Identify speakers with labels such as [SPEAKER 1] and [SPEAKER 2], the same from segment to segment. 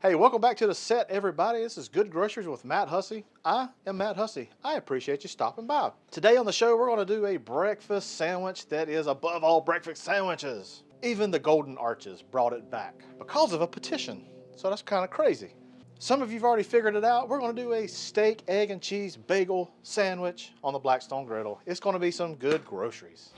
[SPEAKER 1] Hey, welcome back to the set, everybody. This is Good Groceries with Matt Hussey. I am Matt Hussey. I appreciate you stopping by. Today on the show, we're going to do a breakfast sandwich that is above all breakfast sandwiches. Even the Golden Arches brought it back because of a petition. So that's kind of crazy. Some of you have already figured it out. We're going to do a steak, egg, and cheese bagel sandwich on the Blackstone Griddle. It's going to be some good groceries.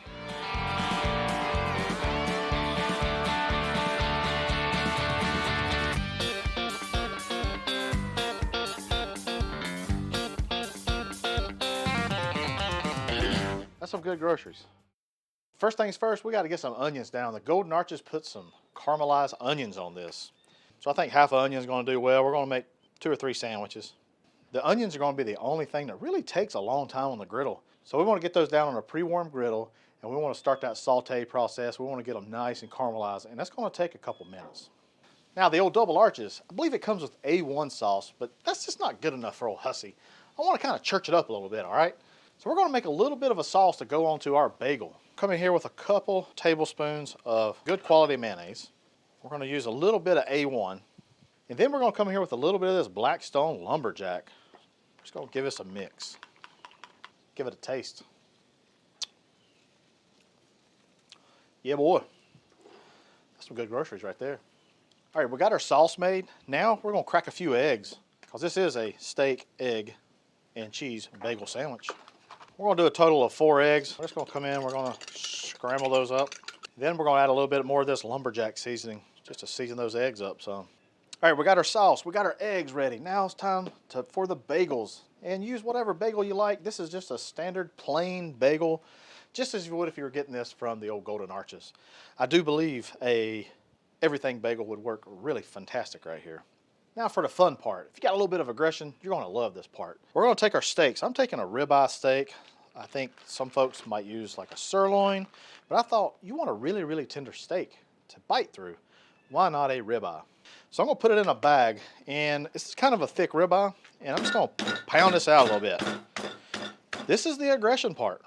[SPEAKER 1] That's some good groceries. First things first, we got to get some onions down. The Golden Arches put some caramelized onions on this. So I think half an onion is going to do well. We're going to make 2 or 3 sandwiches. The onions are going to be the only thing that really takes a long time on the griddle. So we want to get those down on a pre-warmed griddle, and we want to start that sauté process. We want to get them nice and caramelized, and that's going to take a couple minutes. Now the old double arches, I believe it comes with A1 sauce, but that's just not good enough for old Hussey. I want to kind of church it up a little bit, all right? So we're going to make a little bit of a sauce to go onto our bagel. Come in here with a couple tablespoons of good quality mayonnaise. We're going to use a little bit of A1. And then we're going to come in here with a little bit of this Blackstone Lumberjack. Just going to give this a mix. Give it a taste. Yeah, boy. That's some good groceries right there. All right, we got our sauce made. Now we're going to crack a few eggs because this is a steak, egg, and cheese bagel sandwich. We're going to do a total of 4 eggs. We're just going to come in, we're going to scramble those up. Then we're going to add a little bit more of this lumberjack seasoning just to season those eggs up some. All right, we got our sauce, we got our eggs ready. Now it's time for the bagels. And use whatever bagel you like. This is just a standard plain bagel, just as you would if you were getting this from the old Golden Arches. I do believe a everything bagel would work really fantastic right here. Now for the fun part. If you got a little bit of aggression, you're going to love this part. We're going to take our steaks. I'm taking a ribeye steak. I think some folks might use like a sirloin, but I thought you want a really, really tender steak to bite through. Why not a ribeye? So I'm going to put it in a bag, and it's kind of a thick ribeye, and I'm just going to pound this out a little bit. This is the aggression part.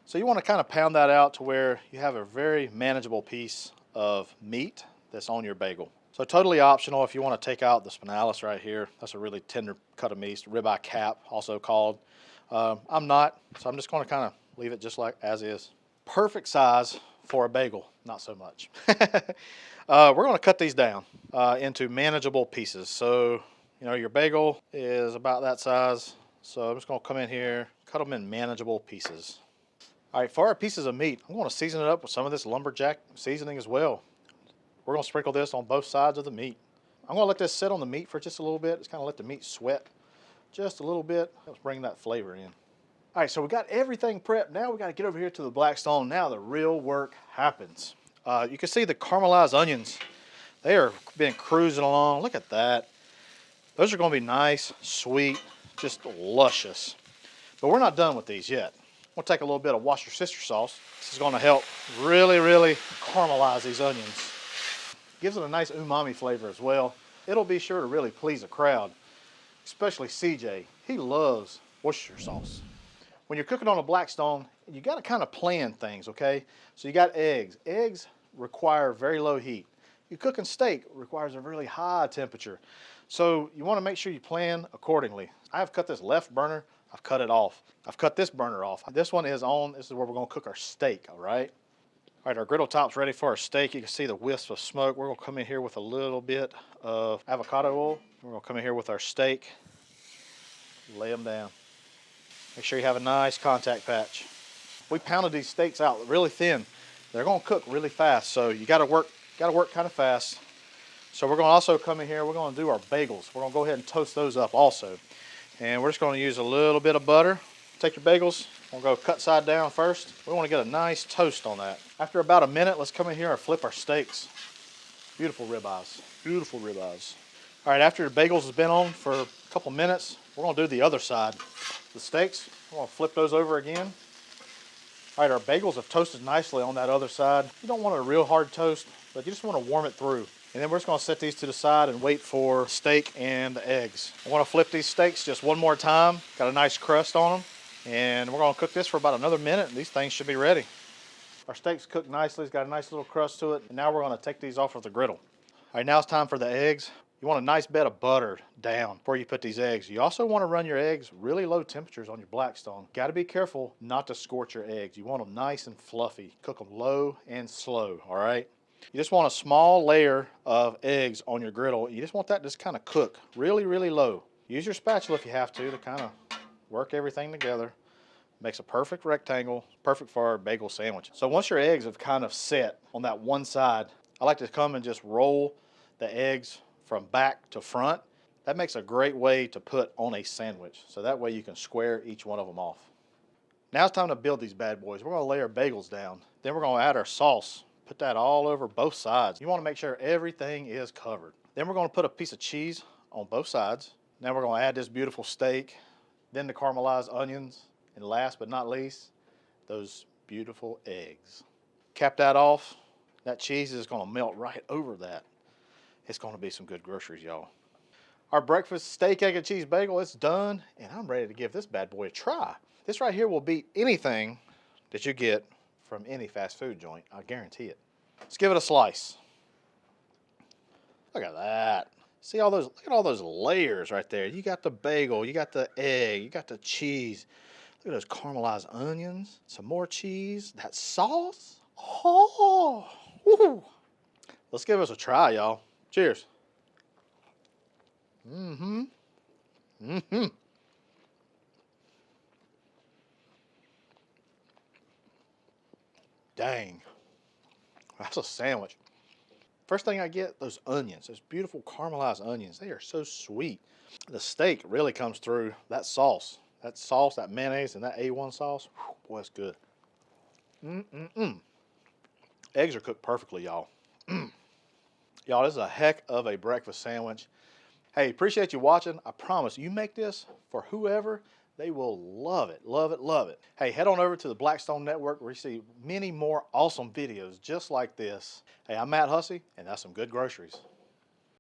[SPEAKER 1] So you want to kind of pound that out to where you have a very manageable piece of meat that's on your bagel. So totally optional if you want to take out the spinalis right here. That's a really tender cut of meat, ribeye cap also called. I'm not, so I'm just going to kind of leave it just like as is. Perfect size for a bagel, not so much. We're going to cut these down into manageable pieces. So, you know, your bagel is about that size. So I'm just going to come in here, cut them in manageable pieces. All right, for our pieces of meat, I'm going to season it up with some of this lumberjack seasoning as well. We're going to sprinkle this on both sides of the meat. I'm going to let this sit on the meat for just a little bit. Just kind of let the meat sweat just a little bit. Let's bring that flavor in. All right, so we got everything prepped. Now we got to get over here to the Blackstone. Now the real work happens. You can see the caramelized onions. They are been cruising along. Look at that. Those are going to be nice, sweet, just luscious. But we're not done with these yet. We'll take a little bit of Wash Your Sister sauce. This is going to help really, really caramelize these onions. Gives it a nice umami flavor as well. It'll be sure to really please a crowd, especially CJ. He loves Worcestershire sauce. When you're cooking on a Blackstone, you got to kind of plan things, okay? So you got eggs. Eggs require very low heat. You cooking steak requires a really high temperature. So you want to make sure you plan accordingly. I have cut this left burner. I've cut it off. I've cut this burner off. This one is on. This is where we're going to cook our steak, all right? All right, our griddle top's ready for our steak. You can see the wisp of smoke. We're going to come in here with a little bit of avocado oil. We're going to come in here with our steak. Lay them down. Make sure you have a nice contact patch. We pounded these steaks out really thin. They're going to cook really fast, so you got to work kind of fast. So we're going to also come in here. We're going to do our bagels. We're going to go ahead and toast those up also. And we're just going to use a little bit of butter. Take your bagels. We'll go cut side down first. We want to get a nice toast on that. After about a minute, let's come in here and flip our steaks. Beautiful ribeyes. Beautiful ribeyes. All right, after the bagels has been on for a couple minutes, we're going to do the other side. The steaks, we're going to flip those over again. All right, our bagels have toasted nicely on that other side. You don't want a real hard toast, but you just want to warm it through. And then we're just going to set these to the side and wait for steak and the eggs. I want to flip these steaks just one more time. Got a nice crust on them. And we're going to cook this for about another minute, and these things should be ready. Our steak's cooked nicely. It's got a nice little crust to it. And now we're going to take these off of the griddle. All right, now it's time for the eggs. You want a nice bed of butter down before you put these eggs. You also want to run your eggs really low temperatures on your Blackstone. Got to be careful not to scorch your eggs. You want them nice and fluffy. Cook them low and slow, all right? You just want a small layer of eggs on your griddle. You just want that to just kind of cook really, really low. Use your spatula if you have to kind of work everything together. Makes a perfect rectangle, perfect for our bagel sandwich. So once your eggs have kind of set on that one side, I like to come and just roll the eggs from back to front. That makes a great way to put on a sandwich. So that way you can square each one of them off. Now it's time to build these bad boys. We're gonna lay our bagels down. Then we're gonna add our sauce. Put that all over both sides. You wanna make sure everything is covered. Then we're gonna put a piece of cheese on both sides. Now we're gonna add this beautiful steak, then the caramelized onions, and last but not least, those beautiful eggs. Cap that off. That cheese is gonna melt right over that. It's gonna be some good groceries, y'all. Our breakfast steak, egg, and cheese bagel is done, and I'm ready to give this bad boy a try. This right here will beat anything that you get from any fast food joint, I guarantee it. Let's give it a slice. Look at that. See all those, look at all those layers right there. You got the bagel, you got the egg, you got the cheese. Look at those caramelized onions, some more cheese, that sauce. Oh, woo. Let's give this a try, y'all. Cheers. Dang, that's a sandwich. First thing I get, those onions, those beautiful caramelized onions. They are so sweet. The steak really comes through that sauce. That mayonnaise, and that A1 sauce. Whew, boy, it's good. Eggs are cooked perfectly, y'all. Y'all, this is a heck of a breakfast sandwich. Hey, appreciate you watching. I promise you make this for whoever, they will love it, love it, love it. Hey, head on over to the Blackstone Network where you see many more awesome videos just like this. Hey, I'm Matt Hussey, and that's some good groceries.